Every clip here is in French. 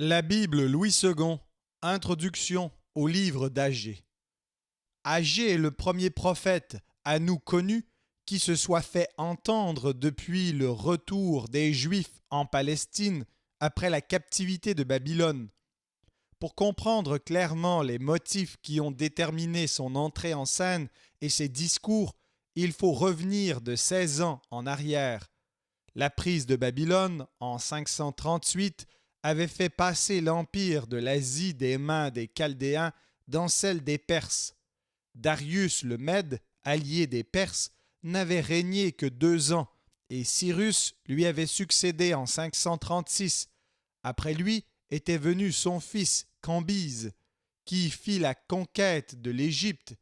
La Bible Louis II, introduction au livre d'Agée. Agée est le premier prophète à nous connu qui se soit fait entendre depuis le retour des Juifs en Palestine après la captivité de Babylone. Pour comprendre clairement les motifs qui ont déterminé son entrée en scène et ses discours, il faut revenir de 16 ans en arrière. La prise de Babylone en 538 avait fait passer l'empire de l'Asie des mains des Chaldéens dans celle des Perses. Darius le Mède, allié des Perses, n'avait régné que 2 ans et Cyrus lui avait succédé en 536. Après lui était venu son fils Cambyse, qui fit la conquête de l'Égypte.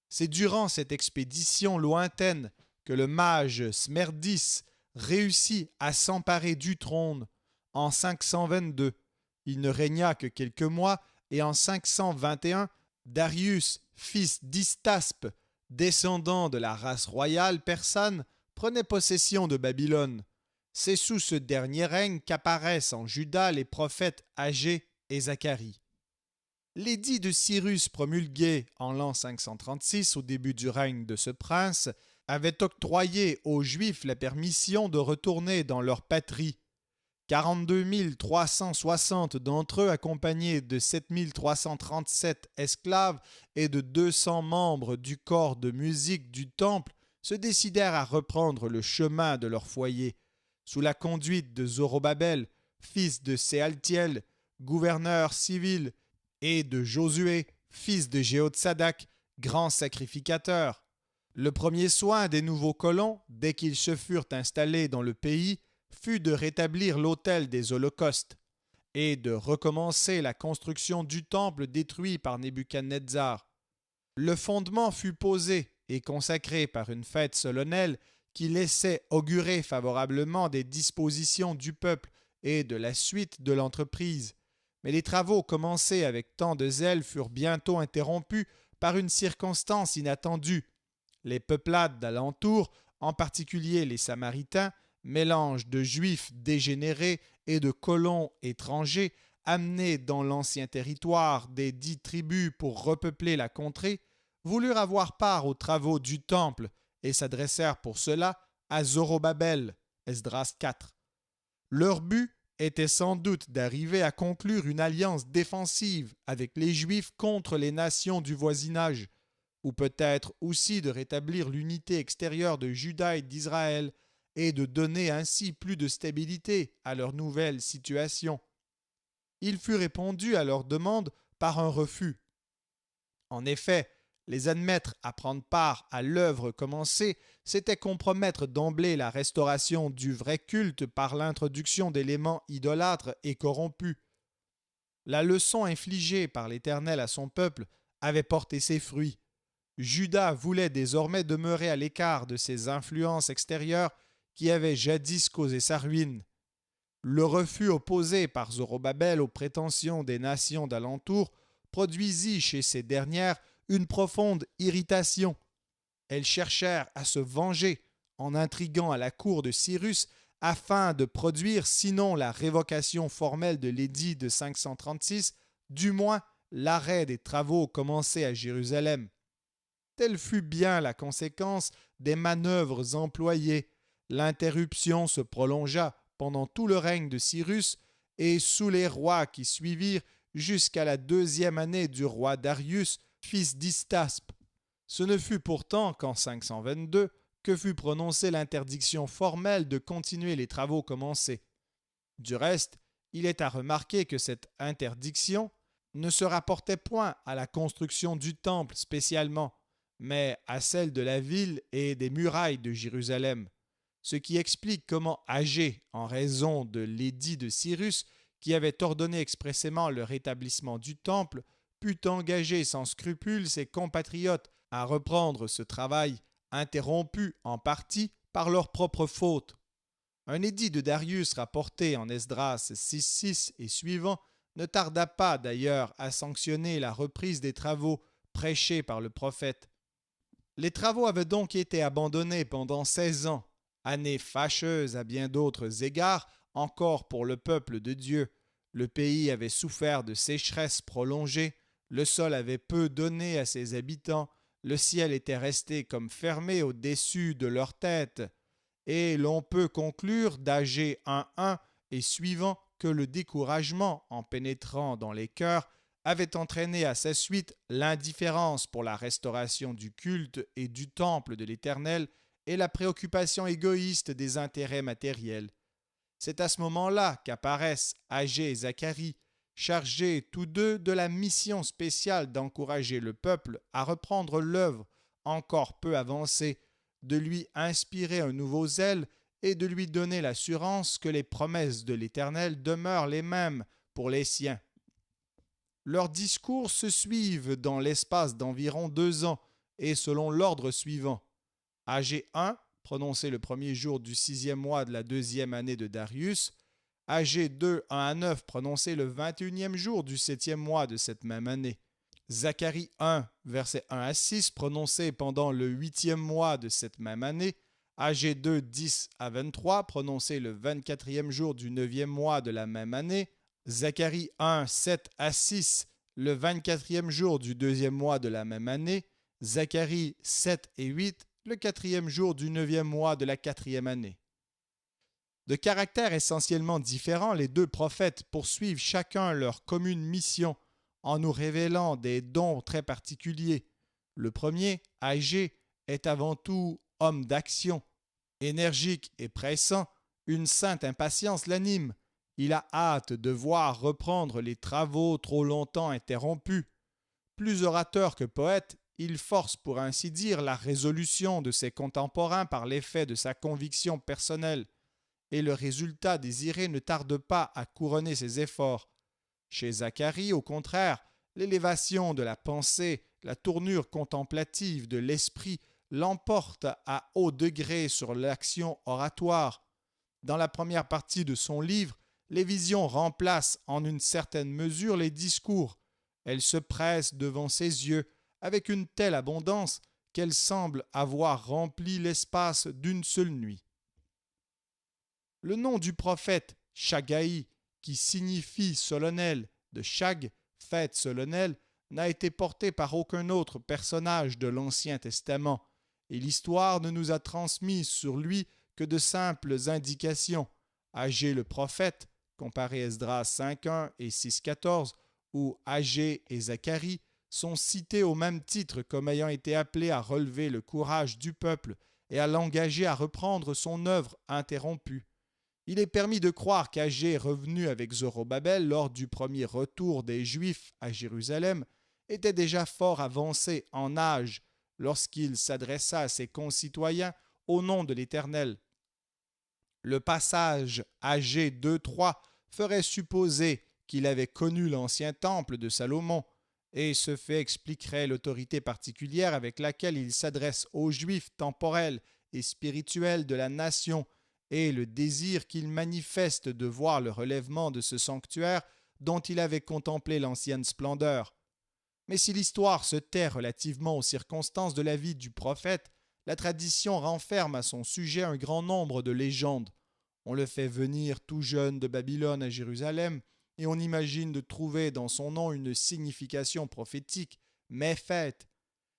C'est durant cette expédition lointaine que le mage Smerdis réussit à s'emparer du trône. En 522, il ne régna que quelques mois et en 521, Darius, fils d'Istaspe, descendant de la race royale persane, prenait possession de Babylone. C'est sous ce dernier règne qu'apparaissent en Juda les prophètes Agée et Zacharie. L'édit de Cyrus promulgué en l'an 536 au début du règne de ce prince avait octroyé aux Juifs la permission de retourner dans leur patrie. 42 360 d'entre eux, accompagnés de 7 337 esclaves et de 200 membres du corps de musique du temple, se décidèrent à reprendre le chemin de leur foyer, sous la conduite de Zorobabel, fils de Séaltiel, gouverneur civil, et de Josué, fils de Jéhotsadak, grand sacrificateur. Le premier soin des nouveaux colons, dès qu'ils se furent installés dans le pays, fut de rétablir l'autel des holocaustes et de recommencer la construction du temple détruit par Nebuchadnezzar. Le fondement fut posé et consacré par une fête solennelle qui laissait augurer favorablement des dispositions du peuple et de la suite de l'entreprise. Mais les travaux commencés avec tant de zèle furent bientôt interrompus par une circonstance inattendue. Les peuplades d'alentour, en particulier les Samaritains, mélange de juifs dégénérés et de colons étrangers amenés dans l'ancien territoire des 10 tribus pour repeupler la contrée, voulurent avoir part aux travaux du temple et s'adressèrent pour cela à Zorobabel, Esdras 4. Leur but était sans doute d'arriver à conclure une alliance défensive avec les Juifs contre les nations du voisinage, ou peut-être aussi de rétablir l'unité extérieure de Juda et d'Israël et de donner ainsi plus de stabilité à leur nouvelle situation. Il fut répondu à leur demande par un refus. En effet, les admettre à prendre part à l'œuvre commencée, c'était compromettre d'emblée la restauration du vrai culte par l'introduction d'éléments idolâtres et corrompus. La leçon infligée par l'Éternel à son peuple avait porté ses fruits. Juda voulait désormais demeurer à l'écart de ces influences extérieures qui avaient jadis causé sa ruine. Le refus opposé par Zorobabel aux prétentions des nations d'alentour produisit chez ces dernières une profonde irritation. Elles cherchèrent à se venger en intriguant à la cour de Cyrus afin de produire, sinon la révocation formelle de l'édit de 536, du moins l'arrêt des travaux commencés à Jérusalem. Telle fut bien la conséquence des manœuvres employées. L'interruption se prolongea pendant tout le règne de Cyrus et sous les rois qui suivirent jusqu'à la 2e année du roi Darius, fils d'Istaspe. Ce ne fut pourtant qu'en 522 que fut prononcée l'interdiction formelle de continuer les travaux commencés. Du reste, il est à remarquer que cette interdiction ne se rapportait point à la construction du temple spécialement, mais à celle de la ville et des murailles de Jérusalem, ce qui explique comment Agée, en raison de l'édit de Cyrus, qui avait ordonné expressément le rétablissement du temple, put engager sans scrupule ses compatriotes à reprendre ce travail, interrompu en partie par leur propre faute. Un édit de Darius rapporté en Esdras 6.6 et suivant ne tarda pas d'ailleurs à sanctionner la reprise des travaux prêchés par le prophète. Les travaux avaient donc été abandonnés pendant 16 ans, année fâcheuse à bien d'autres égards encore pour le peuple de Dieu. Le pays avait souffert de sécheresse prolongée, le sol avait peu donné à ses habitants, le ciel était resté comme fermé au-dessus de leur tête, et l'on peut conclure d'Agé 1.1 et suivant que le découragement, en pénétrant dans les cœurs, avait entraîné à sa suite l'indifférence pour la restauration du culte et du temple de l'Éternel et la préoccupation égoïste des intérêts matériels. C'est à ce moment-là qu'apparaissent Agé et Zacharie, chargés tous deux de la mission spéciale d'encourager le peuple à reprendre l'œuvre encore peu avancée, de lui inspirer un nouveau zèle et de lui donner l'assurance que les promesses de l'Éternel demeurent les mêmes pour les siens. Leurs discours se suivent dans l'espace d'environ 2 ans et selon l'ordre suivant. Agé 1, prononcé le premier jour du 6e mois de la 2e année de Darius. Agé 2, 1 à 9, prononcé le 21e jour du 7e mois de cette même année. Zacharie 1, versets 1 à 6, prononcé pendant le 8e mois de cette même année. Agé 2, 10 à 23, prononcé le 24e jour du 9e mois de la même année. Zacharie 1, 7 à 6, le 24e jour du 2e mois de la même année. Zacharie 7 et 8, le 4e jour du 9e mois de la 4e année. De caractère essentiellement différent, les deux prophètes poursuivent chacun leur commune mission en nous révélant des dons très particuliers. Le premier, Agé, est avant tout homme d'action. Énergique et pressant, une sainte impatience l'anime. Il a hâte de voir reprendre les travaux trop longtemps interrompus. Plus orateur que poète, il force pour ainsi dire la résolution de ses contemporains par l'effet de sa conviction personnelle, et le résultat désiré ne tarde pas à couronner ses efforts. Chez Zacharie, au contraire, l'élévation de la pensée, la tournure contemplative de l'esprit l'emporte à haut degré sur l'action oratoire. Dans la première partie de son livre, les visions remplacent en une certaine mesure les discours. Elles se pressent devant ses yeux avec une telle abondance qu'elles semblent avoir rempli l'espace d'une seule nuit. Le nom du prophète Shagaï, qui signifie solennel, de Shag, fête solennelle, n'a été porté par aucun autre personnage de l'Ancien Testament, et l'histoire ne nous a transmis sur lui que de simples indications. Agé le prophète, comparé Esdras 5.1 et 6.14, où Agé et Zacharie sont cités au même titre comme ayant été appelés à relever le courage du peuple et à l'engager à reprendre son œuvre interrompue. Il est permis de croire qu'Agé, revenu avec Zorobabel lors du premier retour des Juifs à Jérusalem, était déjà fort avancé en âge lorsqu'il s'adressa à ses concitoyens au nom de l'Éternel. Le passage Agé 2.3 ferait supposer qu'il avait connu l'ancien temple de Salomon, et ce fait expliquerait l'autorité particulière avec laquelle il s'adresse aux Juifs temporels et spirituels de la nation, et le désir qu'il manifeste de voir le relèvement de ce sanctuaire dont il avait contemplé l'ancienne splendeur. Mais si l'histoire se tait relativement aux circonstances de la vie du prophète, la tradition renferme à son sujet un grand nombre de légendes. On le fait venir tout jeune de Babylone à Jérusalem, et on imagine de trouver dans son nom une signification prophétique, Méphet.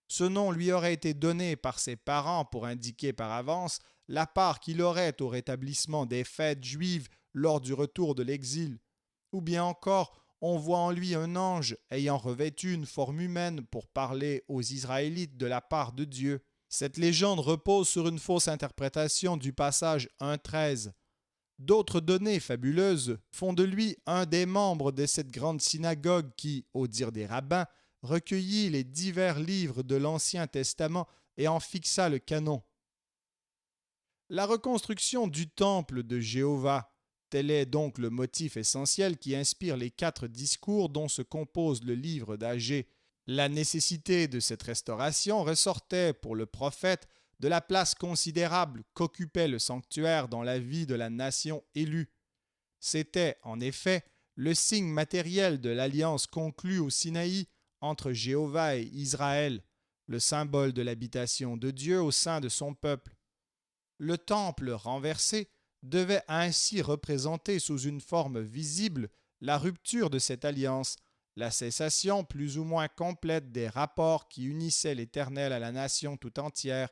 Ce nom lui aurait été donné par ses parents pour indiquer par avance la part qu'il aurait au rétablissement des fêtes juives lors du retour de l'exil. Ou bien encore, on voit en lui un ange ayant revêtu une forme humaine pour parler aux Israélites de la part de Dieu. Cette légende repose sur une fausse interprétation du passage 1.13. D'autres données fabuleuses font de lui un des membres de cette grande synagogue qui, au dire des rabbins, recueillit les divers livres de l'Ancien Testament et en fixa le canon. La reconstruction du temple de Jéhovah, tel est donc le motif essentiel qui inspire les 4 discours dont se compose le livre d'Agé. La nécessité de cette restauration ressortait pour le prophète de la place considérable qu'occupait le sanctuaire dans la vie de la nation élue. C'était, en effet, le signe matériel de l'alliance conclue au Sinaï entre Jéhovah et Israël, le symbole de l'habitation de Dieu au sein de son peuple. Le temple renversé devait ainsi représenter sous une forme visible la rupture de cette alliance, la cessation plus ou moins complète des rapports qui unissaient l'Éternel à la nation tout entière,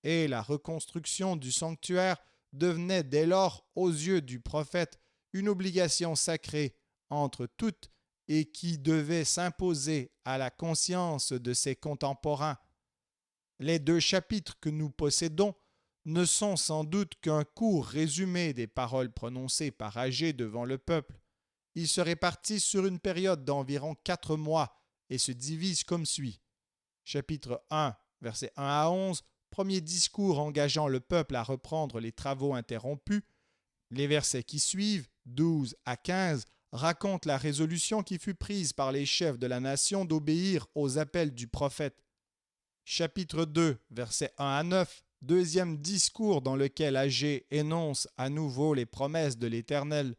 et la reconstruction du sanctuaire devenait dès lors, aux yeux du prophète, une obligation sacrée entre toutes et qui devait s'imposer à la conscience de ses contemporains. Les 2 chapitres que nous possédons ne sont sans doute qu'un court résumé des paroles prononcées par Agé devant le peuple. Ils se répartissent sur une période d'environ 4 mois et se divisent comme suit. Chapitre 1, versets 1 à 11, premier discours engageant le peuple à reprendre les travaux interrompus. Les versets qui suivent, 12 à 15, racontent la résolution qui fut prise par les chefs de la nation d'obéir aux appels du prophète. Chapitre 2, versets 1 à 9, deuxième discours dans lequel Agé énonce à nouveau les promesses de l'Éternel.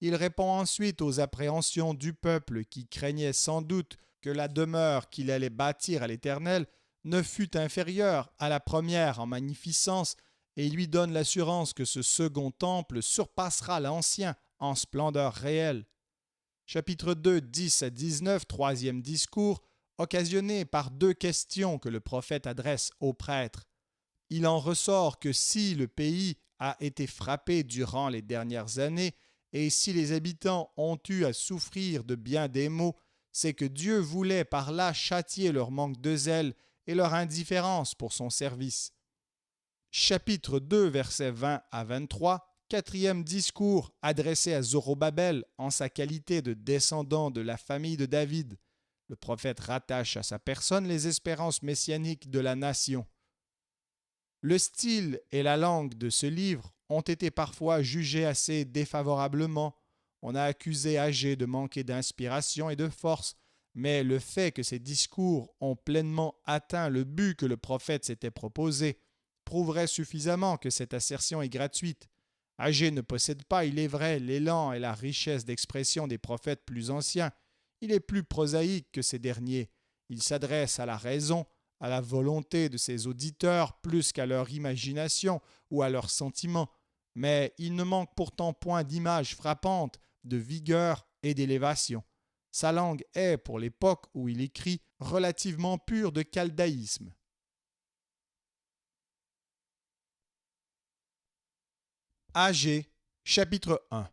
Il répond ensuite aux appréhensions du peuple qui craignait sans doute que la demeure qu'il allait bâtir à l'Éternel ne fût inférieure à la première en magnificence, et il lui donne l'assurance que ce second temple surpassera l'ancien en splendeur réelle. Chapitre 2, 10 à 19, troisième discours, occasionné par 2 questions que le prophète adresse aux prêtres. Il en ressort que si le pays a été frappé durant les dernières années, et si les habitants ont eu à souffrir de bien des maux, c'est que Dieu voulait par là châtier leur manque de zèle et leur indifférence pour son service. Chapitre 2, versets 20 à 23, quatrième discours adressé à Zorobabel en sa qualité de descendant de la famille de David. Le prophète rattache à sa personne les espérances messianiques de la nation. Le style et la langue de ce livre ont été parfois jugés assez défavorablement. On a accusé Agé de manquer d'inspiration et de force, mais le fait que ces discours ont pleinement atteint le but que le prophète s'était proposé prouverait suffisamment que cette assertion est gratuite. Agé ne possède pas, il est vrai, l'élan et la richesse d'expression des prophètes plus anciens. Il est plus prosaïque que ces derniers. Il s'adresse à la raison, à la volonté de ses auditeurs plus qu'à leur imagination ou à leurs sentiments. Mais il ne manque pourtant point d'images frappantes, de vigueur et d'élévation. Sa langue est, pour l'époque où il écrit, relativement pure de chaldaïsme. Agé, chapitre 1.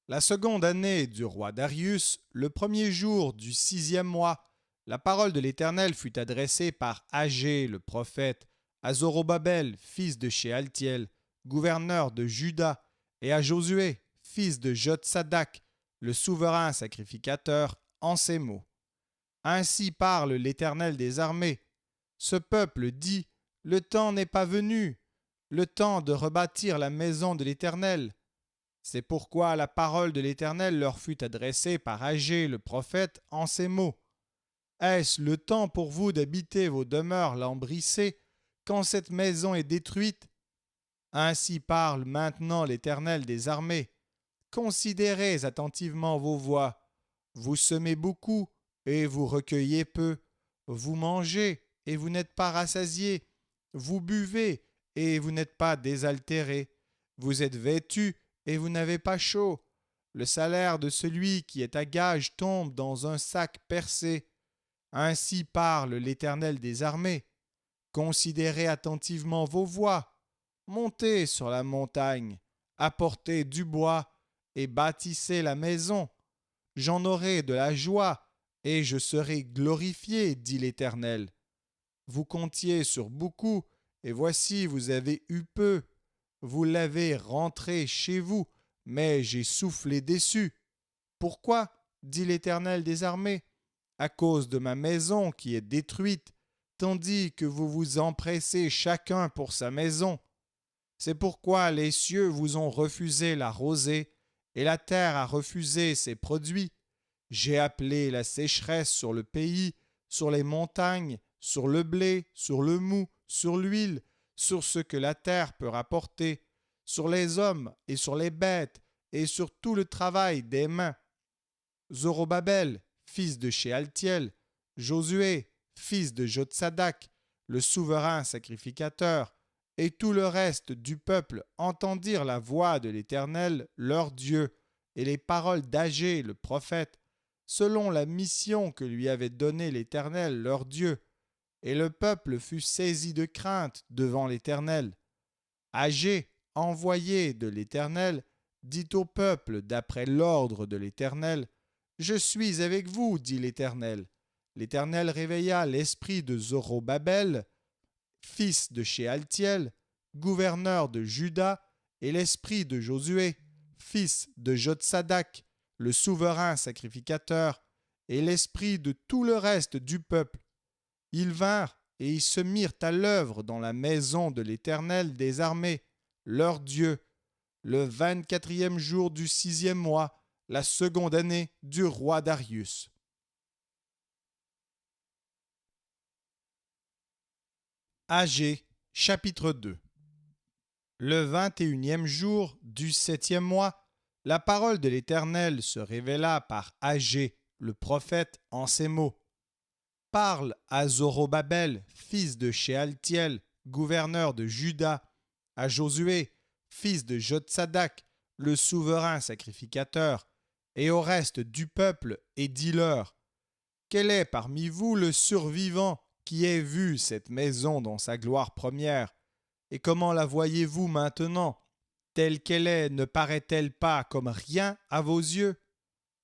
La seconde année du roi Darius, le premier jour du 6e mois, la parole de l'Éternel fut adressée par Agé le prophète à Zorobabel, fils de Shealtiel, gouverneur de Juda, et à Josué, fils de Jotsadak, le souverain sacrificateur, en ces mots. Ainsi parle l'Éternel des armées. Ce peuple dit, le temps n'est pas venu, le temps de rebâtir la maison de l'Éternel. C'est pourquoi la parole de l'Éternel leur fut adressée par Agé le prophète en ces mots. Est-ce le temps pour vous d'habiter vos demeures lambrissées quand cette maison est détruite? Ainsi parle maintenant l'Éternel des armées. Considérez attentivement vos voies. Vous semez beaucoup et vous recueillez peu. Vous mangez et vous n'êtes pas rassasiés. Vous buvez et vous n'êtes pas désaltérés. Vous êtes vêtus et vous n'avez pas chaud. Le salaire de celui qui est à gage tombe dans un sac percé. Ainsi parle l'Éternel des armées. Considérez attentivement vos voies. Montez sur la montagne, apportez du bois et bâtissez la maison. J'en aurai de la joie et je serai glorifié, dit l'Éternel. Vous comptiez sur beaucoup, et voici vous avez eu peu. Vous l'avez rentré chez vous, mais j'ai soufflé dessus. Pourquoi? Dit l'Éternel des armées. À cause de ma maison qui est détruite, tandis que vous vous empressez chacun pour sa maison. C'est pourquoi les cieux vous ont refusé la rosée, et la terre a refusé ses produits. J'ai appelé la sécheresse sur le pays, sur les montagnes, sur le blé, sur le mou, sur l'huile, sur ce que la terre peut rapporter, sur les hommes et sur les bêtes, et sur tout le travail des mains. Zorobabel, fils de Shealtiel, Josué, fils de Jotsadak, le souverain sacrificateur, et tout le reste du peuple entendirent la voix de l'Éternel, leur Dieu, et les paroles d'Agé le prophète, selon la mission que lui avait donnée l'Éternel leur Dieu. Et le peuple fut saisi de crainte devant l'Éternel. Agé, envoyé de l'Éternel, dit au peuple d'après l'ordre de l'Éternel: Je suis avec vous, dit l'Éternel. L'Éternel réveilla l'esprit de Zorobabel, fils de Shealtiel, gouverneur de Juda, et l'esprit de Josué, fils de Jotsadak, le souverain sacrificateur, et l'esprit de tout le reste du peuple. Ils vinrent et ils se mirent à l'œuvre dans la maison de l'Éternel des armées, leur Dieu, le 24e jour du 6e mois, la seconde année du roi Darius. Agé, chapitre 2. Le 21e jour du 7e mois, la parole de l'Éternel se révéla par Agé, le prophète, en ces mots. Parle à Zorobabel, fils de Shealtiel, gouverneur de Juda, à Josué, fils de Jotsadak, le souverain sacrificateur, et au reste du peuple, et dis-leur: Quel est parmi vous le survivant qui ait vu cette maison dans sa gloire première? Et comment la voyez-vous maintenant? Telle qu'elle est, ne paraît-elle pas comme rien à vos yeux?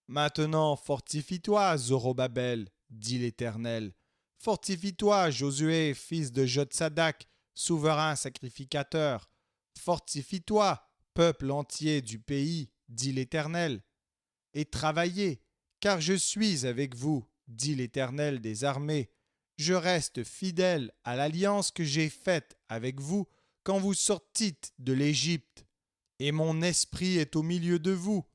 Maintenant, fortifie-toi, Zorobabel, dit l'Éternel. Fortifie-toi, Josué, fils de Jotsadak, souverain sacrificateur. Fortifie-toi, peuple entier du pays, dit l'Éternel. Et travaillez, car je suis avec vous, dit l'Éternel des armées. Je reste fidèle à l'alliance que j'ai faite avec vous quand vous sortîtes de l'Égypte. Et mon esprit est au milieu de vous.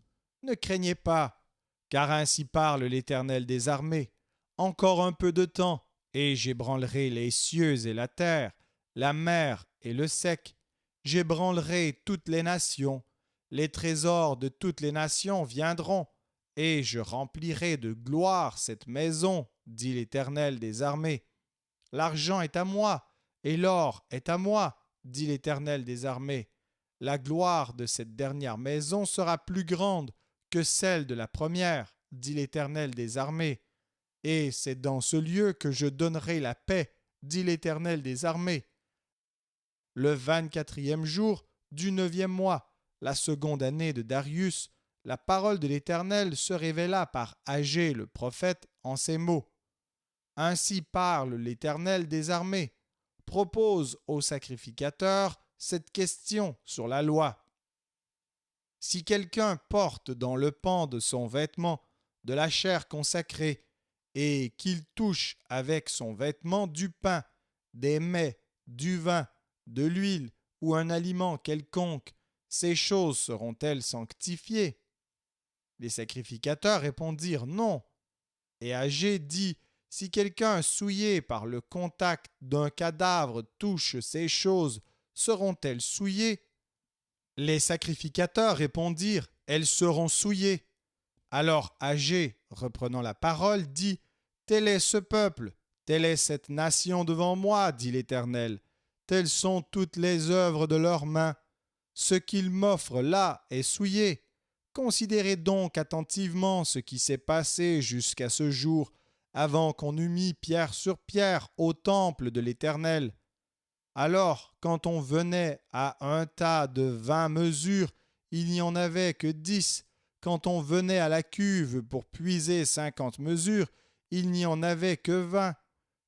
Ne craignez pas, car ainsi parle l'Éternel des armées. Encore un peu de temps, et j'ébranlerai les cieux et la terre, la mer et le sec. J'ébranlerai toutes les nations. Les trésors de toutes les nations viendront, et je remplirai de gloire cette maison, dit l'Éternel des armées. L'argent est à moi, et l'or est à moi, dit l'Éternel des armées. La gloire de cette dernière maison sera plus grande que celle de la première, dit l'Éternel des armées. Et c'est dans ce lieu que je donnerai la paix, dit l'Éternel des armées. Le 24e jour du 9e mois, la seconde année de Darius, la parole de l'Éternel se révéla par Agé le prophète en ces mots. Ainsi parle l'Éternel des armées. Propose au sacrificateur cette question sur la loi. Si quelqu'un porte dans le pan de son vêtement de la chair consacrée, et qu'il touche avec son vêtement du pain, des mets, du vin, de l'huile ou un aliment quelconque, ces choses seront-elles sanctifiées? Les sacrificateurs répondirent non. Et Agé dit: Si quelqu'un souillé par le contact d'un cadavre touche ces choses, seront-elles souillées? Les sacrificateurs répondirent: Elles seront souillées. Alors Agé, reprenant la parole, dit: Tel est ce peuple, telle est cette nation devant moi, dit l'Éternel. Telles sont toutes les œuvres de leurs mains. Ce qu'ils m'offrent là est souillé. Considérez donc attentivement ce qui s'est passé jusqu'à ce jour, avant qu'on eût mis pierre sur pierre au temple de l'Éternel. Alors, quand on venait à un tas de 20 mesures, il n'y en avait que 10. Quand on venait à la cuve pour puiser 50 mesures, il n'y en avait que 20.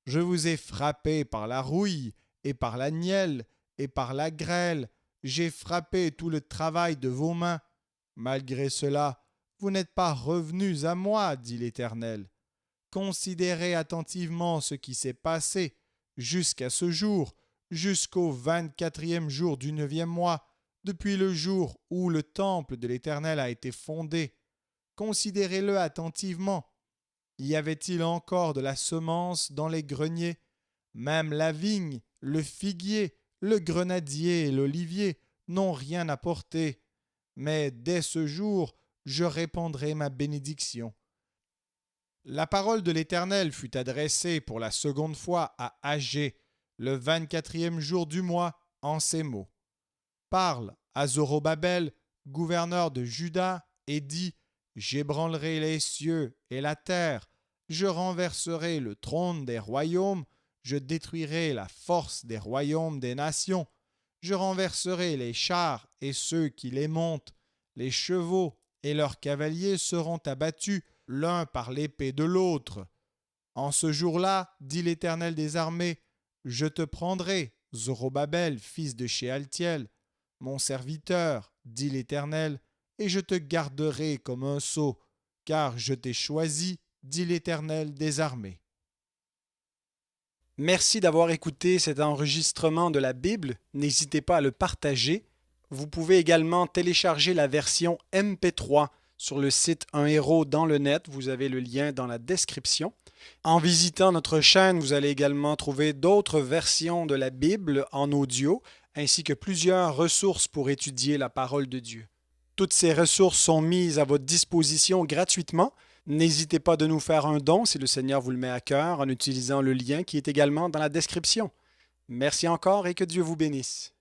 Je vous ai frappé par la rouille, et par la nielle, et par la grêle. J'ai frappé tout le travail de vos mains. Malgré cela, vous n'êtes pas revenus à moi, dit l'Éternel. Considérez attentivement ce qui s'est passé jusqu'à ce jour, jusqu'au 24e jour du 9e mois, depuis le jour où le temple de l'Éternel a été fondé. Considérez-le attentivement. Y avait-il encore de la semence dans les greniers? Même la vigne, le figuier, le grenadier et l'olivier n'ont rien apporté. Mais dès ce jour, je répandrai ma bénédiction. La parole de l'Éternel fut adressée pour la seconde fois à Agé, le 24e jour du mois, en ces mots. Parle à Zorobabel, gouverneur de Juda, et dit, j'ébranlerai les cieux et la terre, je renverserai le trône des royaumes, je détruirai la force des royaumes des nations, je renverserai les chars et ceux qui les montent, les chevaux et leurs cavaliers seront abattus l'un par l'épée de l'autre. En ce jour-là, dit l'Éternel des armées, je te prendrai, Zorobabel, fils de Shealtiel, mon serviteur, dit l'Éternel, et je te garderai comme un sceau, car je t'ai choisi, dit l'Éternel des armées. Merci d'avoir écouté cet enregistrement de la Bible. N'hésitez pas à le partager. Vous pouvez également télécharger la version MP3 sur le site Un héros dans le net. Vous avez le lien dans la description. En visitant notre chaîne, vous allez également trouver d'autres versions de la Bible en audio, ainsi que plusieurs ressources pour étudier la parole de Dieu. Toutes ces ressources sont mises à votre disposition gratuitement. N'hésitez pas de nous faire un don si le Seigneur vous le met à cœur en utilisant le lien qui est également dans la description. Merci encore et que Dieu vous bénisse.